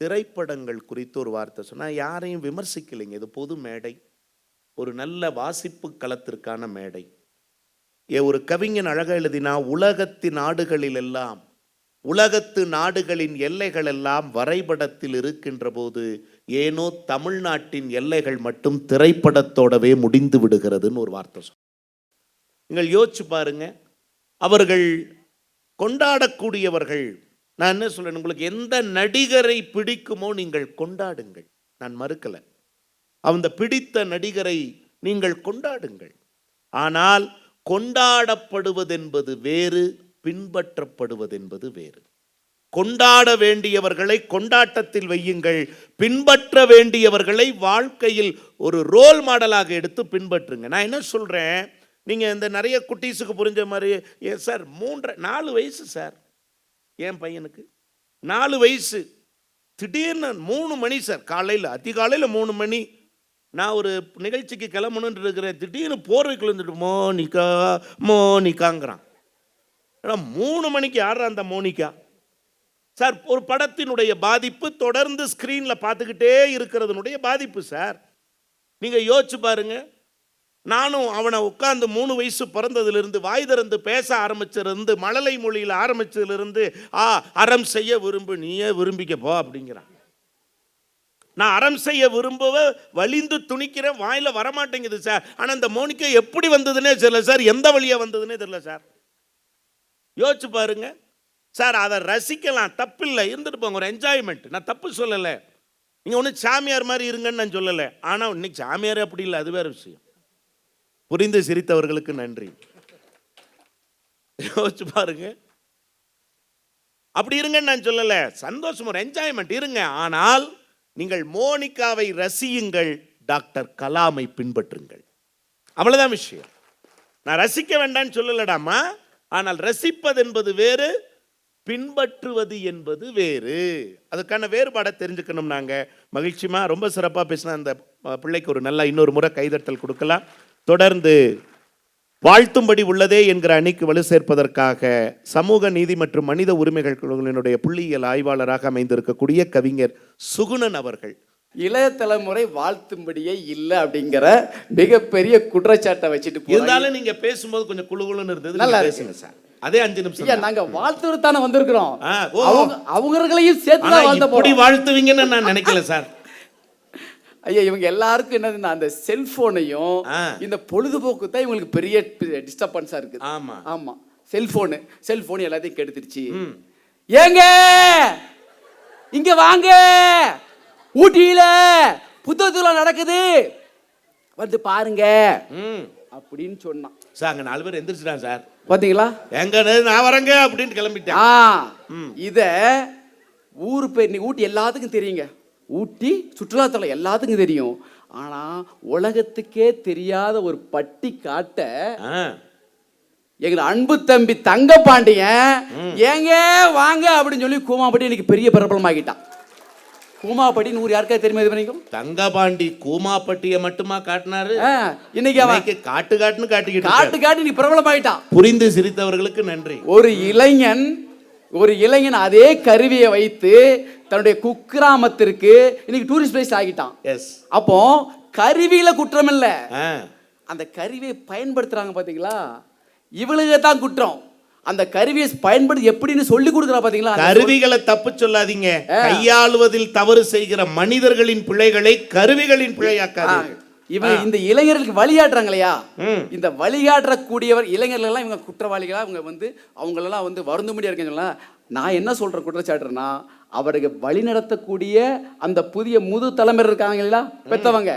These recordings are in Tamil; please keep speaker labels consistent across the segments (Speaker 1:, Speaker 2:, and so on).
Speaker 1: திரைப்படங்கள் குறித்து ஒரு வார்த்தை சொன்னால் யாரையும் விமர்சிக்கலைங்க. இது பொது மேடை, ஒரு நல்ல வாசிப்பு களத்திற்கான மேடை. ஒரு கவிஞன் அழகாக எழுதினா, உலகத்தின் நாடுகளில் எல்லாம், உலகத்து நாடுகளின் எல்லைகள் எல்லாம் வரைபடத்தில் இருக்கின்ற போது ஏனோ தமிழ்நாட்டின் எல்லைகள் மட்டும் திரைப்படத்தோடவே முடிந்து விடுகிறதுன்னு ஒரு வார்த்தை சொன்ன. நீங்கள் யோசிச்சு பாருங்க, அவர்கள் கொண்டாடக்கூடியவர்கள். நான் என்ன சொல்றேன், உங்களுக்கு எந்த நடிகரை பிடிக்குமோ நீங்கள் கொண்டாடுங்கள், நான் மறுக்கல. அந்த பிடித்த நடிகரை நீங்கள் கொண்டாடுங்கள். ஆனால் கொண்டாடப்படுவதென்பது வேறு, பின்பற்றப்படுவதென்பது வேறு. கொண்டாட வேண்டியவர்களை கொண்டாட்டத்தில் வையுங்கள், பின்பற்ற வேண்டியவர்களை வாழ்க்கையில் ஒரு ரோல் மாடலாக எடுத்து பின்பற்றுங்க. நான் என்ன சொல்றேன், நீங்க இந்த நிறைய குட்டீஸுக்கு புரிஞ்ச மாதிரி, சார் 4 வயசு சார், என் பையனுக்கு 4 வயசு, திடீர்னு 3 மணி சார், காலையில் அதிகாலையில் 3 மணி, நான் ஒரு நிகழ்ச்சிக்கு கிளம்பணுன்னு இருக்கிறேன், திடீர்னு போர்வைக்குள்ள இருந்துட்டு மோனிகா மோனிகாங்கிறான். 3 மணிக்கு யாரா அந்த மோனிகா சார்? ஒரு படத்தினுடைய பாதிப்பு, தொடர்ந்து ஸ்கிரீனில் பார்த்துக்கிட்டே இருக்கிறதுனுடைய பாதிப்பு சார். நீங்கள் யோசிச்சு பாருங்க. நானும் அவனை உட்கார்ந்து 3 வயசு பிறந்ததிலிருந்து வாய் திறந்து பேச ஆரம்பிச்சிருந்து, மழலை மொழியில் ஆரம்பிச்சதிலிருந்து, அறம் செய்ய விரும்பு, நீயே விரும்பிக்கப்போ அப்படிங்கிறான். நான் அறம் செய்ய விரும்புவ வலிந்து துணிக்கிறேன், வாயில வரமாட்டேங்குது சார். ஆனால் இந்த மோனிகா எப்படி வந்ததுன்னே தெரியல சார், எந்த வழியா வந்ததுன்னே தெரியல சார். யோசிச்சு பாருங்க சார். அதை ரசிக்கலாம், தப்பில்லை, இருந்துட்டு போங்க, ஒரு என்ஜாய்மெண்ட். நான் தப்பு சொல்லலை, நீங்கள் ஒன்றும் சாமியார் மாதிரி இருங்கன்னு நான் சொல்லலை. ஆனால் இன்னைக்கு சாமியார் அப்படி இல்லை, அது வேற விஷயம். புரிந்து சிரித்தவர்களுக்கு நன்றி. யோசிச்சு பாருங்க. அப்படி இருங்கன்னு நான் சொல்லலை, சந்தோஷம், ஒரு என்ஜாய்மெண்ட் இருங்க. ஆனால் நீங்கள் மோனிகாவை ரசியுங்கள், டாக்டர் கலாமை பின்பற்றுங்கள், அவ்வளவுதான் விஷயம். நான் ரசிக்க வேண்டாம்னு சொல்லலடாமா. ஆனால் ரசிப்பது என்பது வேறு, பின்பற்றுவது என்பது வேறு. அதுக்கான வேறுபாடை தெரிஞ்சுக்கணும். நாங்கள் மகிழ்ச்சிமா ரொம்ப சிறப்பாக பேசினா அந்த பிள்ளைக்கு ஒரு நல்ல இன்னொரு முறை கைதட்டல் கொடுக்கலாம். தொடர்ந்து வாழ்த்தும்படி உள்ளதே என்கிற அணிக்கு வலு சேர்ப்பதற்காக சமூக நீதி மற்றும் மனித உரிமைகள் குழுவினுடைய புள்ளியியல் ஆய்வாளராக அமைந்திருக்கக்கூடிய கவிஞர் சுகுணன் அவர்கள்,
Speaker 2: இளைய தலைமுறை வாழ்த்தும்படியே இல்லை அப்படிங்கிற மிகப்பெரிய குற்றச்சாட்டை வச்சுட்டு
Speaker 1: இருந்தாலும் நீங்க பேசும்போது கொஞ்சம் குழுகுலுன்னு இருந்தது. நல்லா பேசுங்க சார். அதே 5 நிமிஷம்.
Speaker 2: நாங்க வாழ்த்துறதானே வந்திருக்கிறோம், அவங்களையும் சேர்த்து
Speaker 1: வாழ்த்துவீங்கன்னு நான் நினைக்கல சார்.
Speaker 2: ஐயா, இவங்க எல்லாருக்கும் என்னதுன்னா அந்த செல்போனையும் இந்த பொழுதுபோக்கு தான் இவங்களுக்கு பெரிய டிஸ்டர்பன்ஸா இருக்குது.
Speaker 1: ஆமா
Speaker 2: ஆமா, செல்போன் எல்லாத்தையும் கெடுத்துருச்சு. ஏங்க இங்க வாங்க, ஊட்டியில புத்தகத்துல நடக்குது, வந்து பாருங்க அப்படின்னு சொன்னான்
Speaker 1: சார். அங்க 4 பேர் எந்திரிச்சிட்டான் சார்,
Speaker 2: பாத்தீங்களா?
Speaker 1: எங்க நான் வரங்க அப்படின்னு கிளம்பிட்டேன்.
Speaker 2: இத ஊரு பேர் ஊட்டி எல்லாத்துக்கும் தெரியுங்க, ஊட்டி சுற்றுலாத்தலம் எல்லாத்துக்கும் தெரியும். ஆனா உலகத்துக்கே தெரியாத ஒரு பட்டி காட்ட எங்க அன்பு தம்பி தங்கபாண்டியன் ஏங்க வாங்க அப்படின்னு சொல்லி கூமாப்பட்டி இன்னைக்கு பெரிய பிரபலமாகிட்டான். கூமாப்பட்டி ஊர் யாருக்கா தெரியுமா? இது வரைக்கும்
Speaker 1: தங்கபாண்டி கூமாப்பட்டியை மட்டுமா காட்டினாரு,
Speaker 2: இன்னைக்கு அவன் காட்டு நீ பிரபலமாயிட்டான்.
Speaker 1: புரிந்து சிரித்தவர்களுக்கு நன்றி.
Speaker 2: ஒரு இளைஞன் அதே கருவியை வைத்து தன்னுடைய குக்கிராமத்திற்கு இன்னைக்கு டூரிஸ்ட் பிளேஸ் ஆகிட்டான். அப்போ கருவியில குற்றம் இல்ல, அந்த கருவியை பயன்படுத்துறாங்க பாத்தீங்களா, இவளுக்கு தான் குற்றம். அந்த கருவியை பயன்படுத்தி எப்படின்னு சொல்லி கொடுக்குறா பாத்தீங்களா.
Speaker 1: கருவிகளை தப்பு சொல்லாதீங்க, கையாளுவதில் தவறு செய்கிற மனிதர்களின் பிழைகளை கருவிகளின் பிழையாக்காதீர்கள்.
Speaker 2: இவங்க இந்த இளைஞர்களுக்கு வழிகாட்டுறாங்களையா, இந்த வழிகாட்டக்கூடியவர் இளைஞர்கள் எல்லாம் இவங்க குற்றவாளிகளா இவங்க வந்து அவங்களெல்லாம் வந்து வருந்தும்படியா இருக்குங்களா. நான் என்ன சொல்றேன் குற்றச்சாட்டுன்னா, அவருக்கு வழி நடத்தக்கூடிய அந்த புதிய முது தலைமுறை இருக்காங்க இல்லையா, பெத்தவங்க,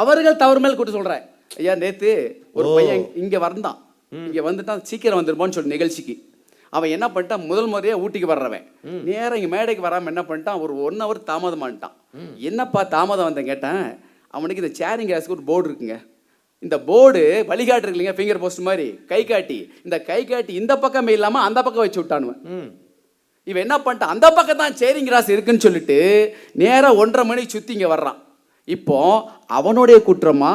Speaker 2: அவர்கள் தவறு மேல் கூட்டு சொல்றேன். ஐயா, நேத்து ஒரு பையன் இங்க வந்தான், இங்க வந்துட்டான், சீக்கிரம் வந்துருமோன்னு சொல்லி நிகழ்ச்சிக்கு. அவன் என்ன பண்ணிட்டான், முதல் முறையா ஊட்டிக்கு வர்றவன் நேரம் இங்க மேடைக்கு வராம என்ன பண்ணிட்டான், ஒரு 1 hour தாமதமாட்டான். என்னப்பா தாமதம் வந்தேன் கேட்டேன். அவனுக்கு இந்த சேரிங் கிளாஸுக்கு ஒரு போர்டு இருக்குங்க, இந்த போர்டு வழிகாட்டு இல்லைங்க, ஃபிங்கர் போஸ்ட் மாதிரி கை காட்டி, இந்த கை காட்டி இந்த பக்கமே இல்லாம அந்த பக்கம் வச்சு விட்டானுவன். இவன் என்ன பண்ணிட்டான், அந்த பக்கம் தான் சேரிங் கிளாஸ் இருக்குன்னு சொல்லிட்டு நேரம் 1:30 மணிக்கு சுத்தி இங்க வர்றான். இப்போ அவனுடைய குற்றமா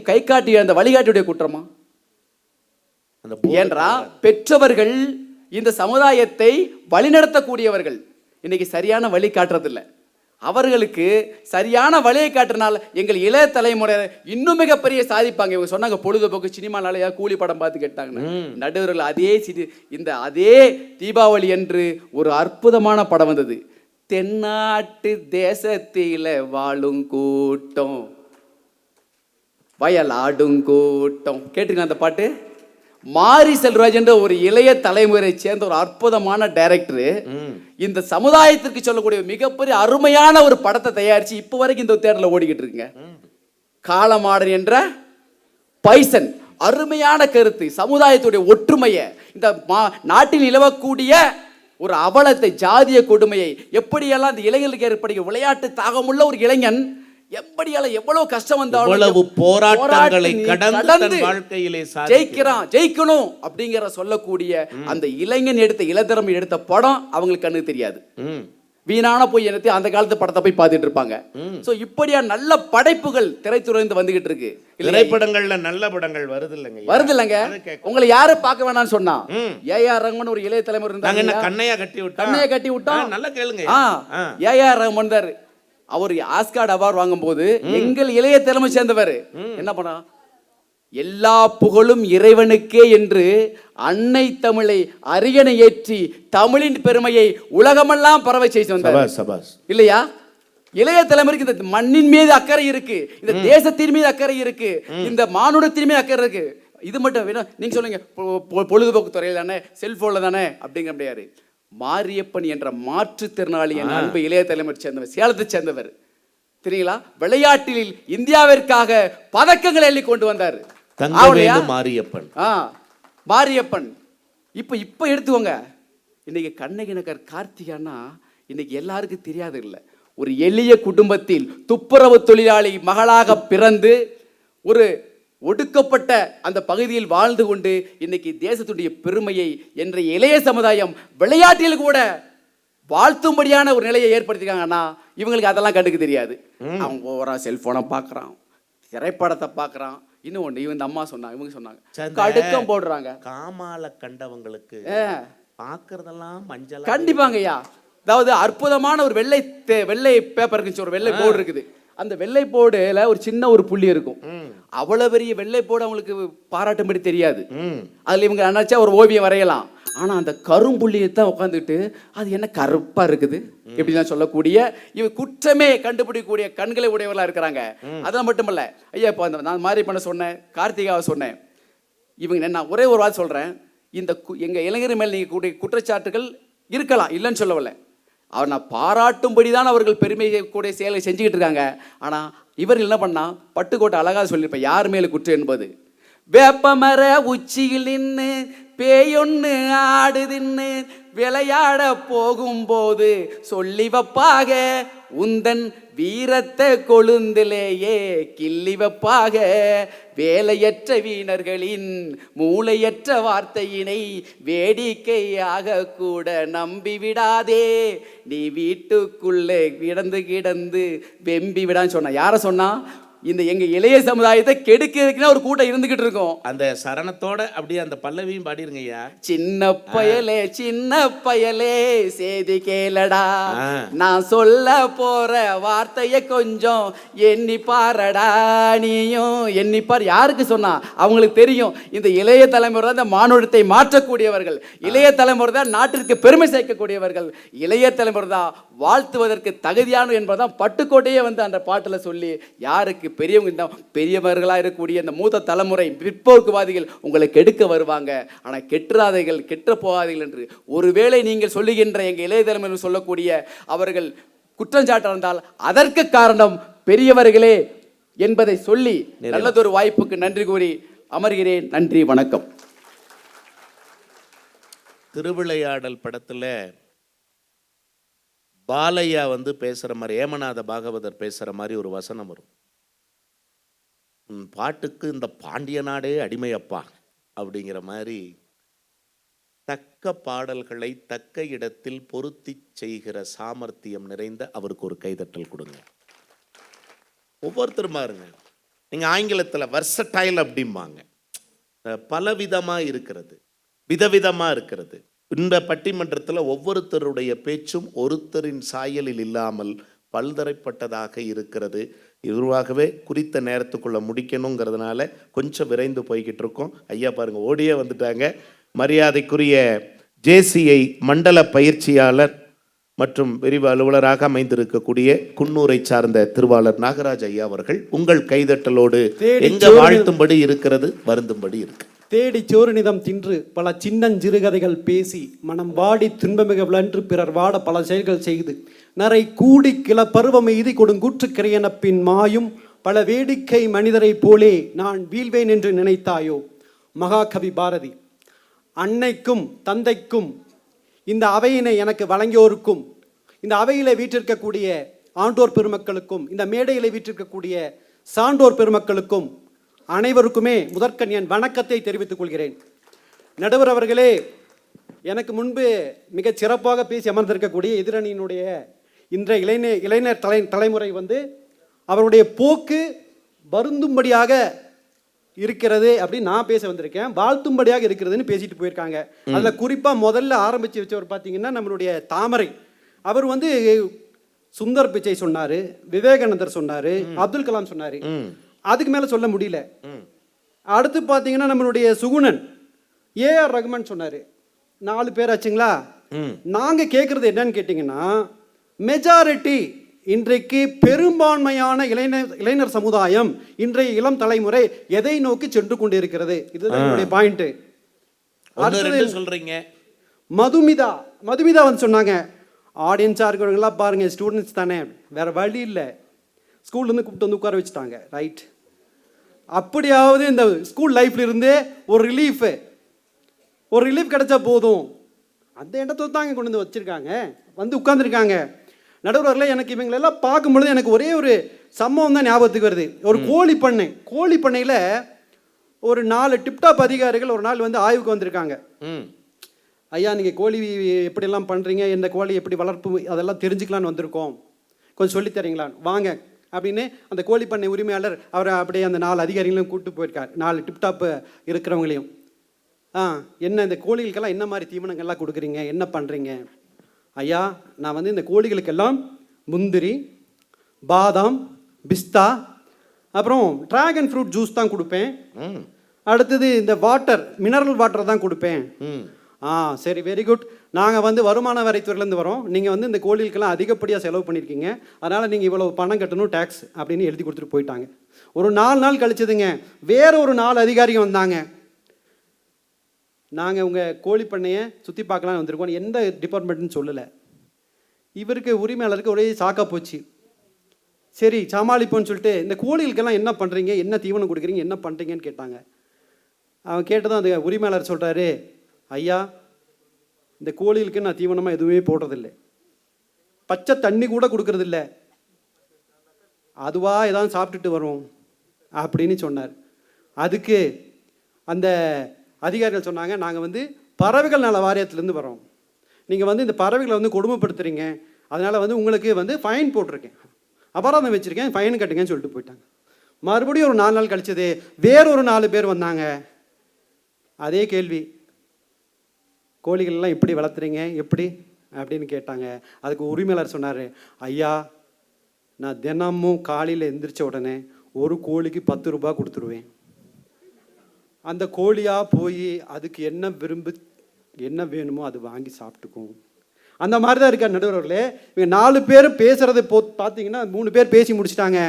Speaker 2: கை காட்டி அந்த வழிகாட்டியுடைய குற்றமா? ஏன்றா பெற்றவர்கள் இந்த சமுதாயத்தை வழிநடத்தக்கூடியவர்கள். இன்னைக்கு சரியான வழி காட்டுறதில்ல. அவர்களுக்கு சரியான வழியை காட்டுறதுனால எங்கள் இளைய தலைமுறை இன்னும் மிகப்பெரிய சாதிப்பாங்க. இவங்க சொன்னாங்க பொழுதுபோக்கு சினிமானாலயா கூலி படம் பார்த்து கேட்டாங்க. நடுவர்கள் அதே தீபாவளி அன்று ஒரு அற்புதமான படம் வந்தது. தென்னாட்டு தேசத்தில வாழும் கூட்டம் வயலாடும் கூட்டம். கேட்டுங்க அந்த பாட்டு. மாரி செல்வராஜ் என்ற ஒரு இளைய தலைமுறையை சேர்ந்த ஒரு அற்புதமான டைரக்டர் இந்த சமுதாயத்திற்கு சொல்லக்கூடிய மிகப்பெரிய அருமையான ஒரு படத்தை தயாரிச்சு இப்ப வரைக்கும் இந்த தேட்டர்ல ஓடிக்கிட்டு இருக்குங்க. காலமாடன் என்ற பைசன். அருமையான கருத்து. சமுதாயத்துடைய ஒற்றுமையை, இந்த நாட்டில் நிலவக்கூடிய ஒரு அவலத்தை, ஜாதிய கொடுமையை எப்படியெல்லாம் இந்த இளைஞர்களுக்கு ஏற்படுகிற விளையாட்டு தாகமுள்ள ஒரு இளைஞன் எப்படியெல்லாம் எவ்வளவு கஷ்டம் வந்தாலும்
Speaker 1: போராட்டங்களை கடந்து வாழ்க்கையிலே
Speaker 2: ஜெயிக்கணும் அப்படிங்கிற சொல்லக்கூடிய அந்த இளைஞன் இளத்திறமை படம் அவங்களுக்கு கண்ணுக்கு தெரியாது. வீணான போய் என்னத்தை அந்த காலத்து படத்தை போய் பார்த்துட்டு இருப்பாங்க. சோ இப்படியா நல்ல படைப்புகள் திரைத்துறையிலிருந்து வந்துகிட்டு இருக்கு.
Speaker 1: திரைப்படங்கள்ல நல்ல படங்கள் வருது
Speaker 2: இல்லைங்க. உங்களை யாரு பார்க்க வேணாம்னு சொன்னா? ஏஆர் ரஹ்மான் ஒரு இளைய தலைமுறை இருந்தாங்க.
Speaker 1: கண்ணையா கட்டி விட்டா நல்லா கேளுங்க.
Speaker 2: ஏஆர் ரஹ்மான் தான் அவர் ஆஸ்கார் அவார்டு வாங்கும் போது எங்கள் இளைய தலைமை சேர்ந்தவர் என்ன பண்ணா, எல்லா புகழும் இறைவனுக்கே என்று அன்னை தமிழை அரியணை ஏற்றி தமிழின் பெருமையை உலகமெல்லாம் பரவ செய்து வந்தார் இல்லையா? இளைய தலைமுறைக்கு இந்த மண்ணின் மீது அக்கறை இருக்கு, இந்த தேசத்தின் மீது அக்கறை இருக்கு, இந்த மானுடத்தின் மீது அக்கறை இருக்கு. இது மட்டும் வேணும். நீங்க சொல்லுங்க பொழுதுபோக்கு துறையில் தானே, செல்போன்ல தானே அப்படிங்கிற முடியாது. மாரியப்பன் என்ற மாற்றுத்திறனாளி என் அன்பு இளைய தலைமுறை சேர்ந்தவர், சேலத்தை சேர்ந்தவர் தெரியுங்களா? விளையாட்டில் இந்தியாவிற்காக பதக்கங்களை எள்ளி கொண்டு வந்தார்
Speaker 1: மாரியப்பன்.
Speaker 2: மாரியப்பன் இப்ப எடுத்துக்கோங்க. இன்னைக்கு கண்ணகி நகர் கார்த்திகானா இன்னைக்கு எல்லாருக்கும் தெரியாது இல்லை. ஒரு எளிய குடும்பத்தில் துப்புரவு தொழிலாளி மகளாக பிறந்து ஒரு ஒடுக்கப்பட்ட அந்த பகுதியில் வாழ்ந்து கொண்டு இன்னைக்கு தேசத்துடைய பெருமையை என்ற இளைய சமுதாயம் விளையாட்டில் கூட வாழ்த்தும்படியான ஒரு நிலையை ஏற்படுத்திருக்காங்கன்னா இவங்களுக்கு அதெல்லாம் கண்டுக்க தெரியாது. அவங்க ஓவரா செல்போனை பார்க்கறான், திரைப்படத்தை பார்க்கறான். இன்னொன்று இந்த அம்மா சொன்னாங்க, இவங்க சொன்னாங்க கடுக்கம் போடுறாங்க.
Speaker 1: காமால கண்டவங்களுக்கு பார்க்கறதெல்லாம் மஞ்சள்
Speaker 2: கண்டிப்பாங்க ஐயா. அதாவது அற்புதமான ஒரு வெள்ளை பேப்பர் இருக்கு, ஒரு வெள்ளை போர்டு இருக்குது. அந்த வெள்ளை போர்டுல ஒரு சின்ன ஒரு புள்ளி இருக்கும். அவ்வளவு பெரிய வெள்ளை போர்டு அவங்களுக்கு பாராட்டும்படி தெரியாது. அதுல இவங்க நினைச்சா ஒரு ஓவியம் வரையலாம். ஆனா அந்த கரும்புள்ளியை தான் உட்காந்துட்டு அது என்ன கருப்பா இருக்குது எப்படிலாம் சொல்லக்கூடிய இவ குற்றமே கண்டுபிடிக்கக்கூடிய கண்களை உடையவர்களா இருக்கிறாங்க. அதெல்லாம் மட்டுமல்ல ஐயா, இப்போ நான் மாதிரி பண்ண சொன்னேன், கார்த்திகாவை சொன்னேன். இவங்க நான் ஒரே ஒரு வார்த்தை சொல்றேன். இந்த எங்க இளைஞர் மேல் நீங்க கூடிய குற்றச்சாட்டுகள் இருக்கலாம், இல்லைன்னு சொல்லவில்லை. அவர் நான் பாராட்டும்படிதான் அவர்கள் பெருமை கூட செயலை செஞ்சுக்கிட்டு இருக்காங்க. ஆனா இவர்கள் என்ன பண்ணா, பட்டுக்கோட்டை அழகாக சொல்லியிருப்பேன், யார் மேல குற்றம் என்பது. வேப்பமர உச்சியில் நின்று பேயொன்னு ஆடுதின்னு விளையாட போகும்போது சொல்லி வப்பாக உந்தன் வீரத்தை கொழுந்திலேயே கிள்ளி வப்பாக வேலையற்ற வீணர்களின் மூளையற்ற வார்த்தையினை வேடிக்கையாக கூட நம்பிவிடாதே, நீ வீட்டுக்குள்ளே கிடந்து வெம்பி விடான்னு சொன்ன. யார சொன்னா? இந்த எங்க இளைய சமுதாயத்தை கெடுக்கிறதுக்குன்னா ஒரு கூட்டம் இருந்துகிட்டு இருக்கும்.
Speaker 1: அந்த சரணத்தோட அப்படியே அந்த பல்லவியும் பாடிருங்க ஐயா.
Speaker 2: சின்ன பயலே செய்தி கேளடா, நான் சொல்ல போற வார்த்தைய கொஞ்சம் எண்ணி பாரடா, நீயும் எண்ணி பார். யாருக்கு சொன்னா? அவங்களுக்கு தெரியும் இந்த இளைய தலைமுறை தான் இந்த மானுடத்தை மாற்றக்கூடியவர்கள், இளைய தலைமுறை தான் நாட்டிற்கு பெருமை சேர்க்கக்கூடியவர்கள், இளைய தலைமுறை தான் வாழ்த்துவதற்கு தகுதியான என்பதுதான் பட்டுக்கோட்டையே வந்து அந்த பாட்டுல சொல்லி யாருக்கு பெரியவங்க பெரியவர்களா இருக்கக்கூடிய இந்த மூத்த தலைமுறை பிற்போக்குவாதிகள் உங்களை கெடுக்க வருவாங்க. ஆனா கெட்டுறாதைகள் கெட்ட போகாதீர்கள் என்று ஒருவேளை நீங்கள் சொல்லுகின்ற எங்க இளைய தலைமுறை சொல்லக்கூடிய அவர்கள் குற்றஞ்சாட்ட இருந்தால் அதற்கு காரணம் பெரியவர்களே என்பதை சொல்லி நல்லதொரு வாய்ப்புக்கு நன்றி கூறி அமர்கிறேன். நன்றி, வணக்கம்.
Speaker 1: திருவிளையாடல் படத்துல பாலையா வந்து பேசுற மாதிரி, ஏமநாத பாகவதர் பேசுற மாதிரி ஒரு வசனம் வரும். பாட்டுக்கு இந்த பாண்டிய நாடே அடிமையப்பா அப்படிங்கிற மாதிரி தக்க பாடல்களை தக்க இடத்தில் பொருத்தி செய்கிற சாமர்த்தியம் நிறைந்த அவருக்கு ஒரு கைதட்டல் கொடுங்க. ஒவ்வொருத்தருமா இருங்க. நீங்க ஆங்கிலத்தில் வர்சடைல் அப்படிம்பாங்க, பலவிதமா இருக்கிறது, விதவிதமா இருக்கிறது. இந்த பட்டிமன்றத்தில் ஒவ்வொருத்தருடைய பேச்சும் ஒருத்தரின் சாயலில் இல்லாமல் பல்தரைப்பட்டதாக இருக்கிறது. இதுவாகவே குறித்த நேரத்துக்குள்ளே முடிக்கணுங்கிறதுனால கொஞ்சம் விரைந்து போய்கிட்டு இருக்கோம். ஐயா பாருங்க ஓடியே வந்துட்டாங்க. மரியாதைக்குரிய ஜேசிஐ மண்டல பயிற்சியாளர் மற்றும் விரிவு அலுவலராக அமைந்திருக்கக்கூடிய குன்னூரை சார்ந்த திருவாளர் நாகராஜ் ஐயா அவர்கள் உங்கள் கைதட்டலோடு எங்க வாழ்த்தும்படி இருக்கிறது, வருந்தும்படி இருக்கு.
Speaker 3: தேடி சோறுநிதம் தின்று பல சின்னஞ்சிறுகதைகள் பேசி மனம் வாடி துன்பமிக விழன்று பிறர் வாட பல செயல்கள் செய்து நரை கூடி கிள பருவம் எய்தி கொடுங்கூற்றுக்கிறையன பின் மாயும் பல வேடிக்கை மனிதரை போலே நான் வீழ்வேன் என்று நினைத்தாயோ. மகாகவி பாரதி. அன்னைக்கும் தந்தைக்கும் இந்த அவையினை எனக்கு வழங்கியோருக்கும் இந்த அவையிலே வீற்றிருக்கக்கூடிய ஆண்டோர் பெருமக்களுக்கும் இந்த மேடையிலே வீற்றிருக்கக்கூடிய சான்றோர் பெருமக்களுக்கும் அனைவருக்குமே முதற்கண் என் வணக்கத்தை தெரிவித்துக் கொள்கிறேன். நடுவர் அவர்களே, எனக்கு முன்பு மிகச் சிறப்பாக பேசி அமர்ந்திருக்கக்கூடிய எதிரணியினுடைய இன்றைய இளைஞர் தலைமுறை அவருடைய போக்கு வருந்தும்படியாக இருக்கிறது அப்படின்னு நான் பேச வந்திருக்கேன். வாழ்த்தும்படியாக இருக்கிறதுன்னு பேசிட்டு போயிருக்காங்க. அதில் குறிப்பாக முதல்ல ஆரம்பித்து வச்சவர் பார்த்தீங்கன்னா நம்மளுடைய தாமரை. அவர் சுந்தர் பிச்சை சொன்னார், விவேகானந்தர் சொன்னார், அப்துல் கலாம் சொன்னார். அதுக்கு மேலே சொல்ல முடியல. அடுத்து பார்த்தீங்கன்னா நம்மளுடைய சுகுணன், ஏஆர் ரகுமான் சொன்னார். 4 பேர் ஆச்சுங்களா? நாங்கள் கேட்குறது என்னன்னு கேட்டிங்கன்னா, மெஜாரிட்டி இன்றைக்கு பெரும்பான்மையான இளைஞர் சமுதாயம் இன்றைய இளம் தலைமுறை எதை நோக்கி சென்று கொண்டு இருக்கிறது? இதுதான் என்னுடைய பாயிண்ட்.
Speaker 1: சொல்றீங்க
Speaker 3: மதுமிதா சொன்னாங்க, ஆடியன்ஸாக இருக்கிறவங்களாம் பாருங்க ஸ்டூடெண்ட்ஸ் தானே, வேற வழி இல்லை, ஸ்கூல்லேருந்து கூப்பிட்டு உட்கார வச்சுட்டாங்க. ரைட், அப்படியாவது இந்த ஸ்கூல் லைஃப்ல இருந்தே ஒரு ரிலீஃப் கிடைச்சா போதும், அந்த இடத்த தாங்க கொண்டு வச்சிருக்காங்க, உட்கார்ந்துருக்காங்க. நடுவரில் எனக்கு இவங்களெல்லாம் பார்க்கும்பொழுது எனக்கு ஒரே ஒரு சம்பவம் தான் ஞாபகத்துக்கு வருது. ஒரு கோழி பண்ணையில் ஒரு 4 டிப்டாப் அதிகாரிகள் ஒரு நாள் ஆய்வுக்கு வந்திருக்காங்க. ஐயா, நீங்கள் கோழி எப்படியெல்லாம் பண்ணுறீங்க, இந்த கோழி எப்படி வளர்ப்பு, அதெல்லாம் தெரிஞ்சுக்கலான்னு வந்திருக்கோம், கொஞ்சம் சொல்லித்தரீங்களான்னு வாங்க அப்படின்னு அந்த கோழி பண்ணை உரிமையாளர் அவரை அப்படியே அந்த 4 அதிகாரிகளையும் கூப்பிட்டு போயிருக்கார். 4 டிப்டாப் இருக்கிறவங்களையும். என்ன இந்த கோழிகளுக்கெல்லாம் என்ன மாதிரி தீவனங்கள்லாம் கொடுக்குறீங்க, என்ன பண்ணுறீங்க? ஐயா, நான் இந்த கோழிகளுக்கெல்லாம் முந்திரி, பாதாம், பிஸ்தா, அப்புறம் டிராகன் ஃப்ரூட் ஜூஸ் தான் கொடுப்பேன். அடுத்தது இந்த மினரல் வாட்டர் தான் கொடுப்பேன். சரி, வெரி குட். நாங்கள் வருமான வரித்துறையிலேருந்து வரோம், நீங்கள் இந்த கோழிகளுக்கெல்லாம் அதிகப்படியாக செலவு பண்ணியிருக்கீங்க, அதனால் நீங்கள் இவ்வளோ பணம் கட்டணும் டேக்ஸ் அப்படின்னு எழுதி கொடுத்துட்டு போயிட்டாங்க. ஒரு 4 நாள் கழிச்சதுங்க வேற ஒரு 4 அதிகாரிகள் வந்தாங்க. நாங்கள் உங்கள் கோழி பண்ணையை சுற்றி பார்க்கலான்னு வந்திருக்கோம், எந்த டிபார்ட்மெண்ட்னு சொல்லலை. இவருக்கு உரிமையாளருக்கு ஒரே சாக்கா போச்சு. சரி சமாளிப்போன்னு சொல்லிட்டு இந்த கோழிகளுக்கெல்லாம் என்ன பண்ணுறீங்க, என்ன தீவனம் கொடுக்குறீங்க, என்ன பண்ணுறீங்கன்னு கேட்டாங்க. அவன் கேட்டதும் அந்த உரிமையாளர் சொல்கிறாரு, ஐயா, இந்த கோழிகளுக்கு நான் தீவனமாக எதுவுமே போடுறதில்லை, பச்சை தண்ணி கூட கொடுக்கறதில்ல, அதுவாக ஏதாவது சாப்பிட்டுட்டு வரும் அப்படின்னு சொன்னார். அதுக்கு அந்த அதிகாரிகள் சொன்னாங்க, நாங்கள் பறவைகள் நல வாரியத்திலேருந்து வரோம், நீங்கள் இந்த பறவைகளை கொடுமைப்படுத்துறீங்க, அதனால் உங்களுக்கு ஃபைன் போட்டிருக்கேன், அபராதம் வச்சுருக்கேன், ஃபைன் கட்டுங்கன்னு சொல்லிட்டு போயிட்டாங்க. மறுபடியும் ஒரு 4 நாள் கழிச்சது வேறொரு 4 பேர் வந்தாங்க. அதே கேள்வி, கோழிகள்லாம் எப்படி வளர்த்துறீங்க, எப்படி அப்படின்னு கேட்டாங்க. அதுக்கு உரிமையாளர் சொன்னார், ஐயா, நான் தினமும் காலையில் எந்திரிச்ச உடனே ஒரு கோழிக்கு 10 ரூபாய் கொடுத்துருவேன், அந்த கோழியாக போய் அதுக்கு என்ன வேணுமோ அது வாங்கி சாப்பிட்டுக்கும். அந்த மாதிரி தான் இருக்கா நடுவர்களே. இவங்க 4 பேர் பேசுகிறத பார்த்தீங்கன்னா 3 பேர் பேசி முடிச்சிட்டாங்க.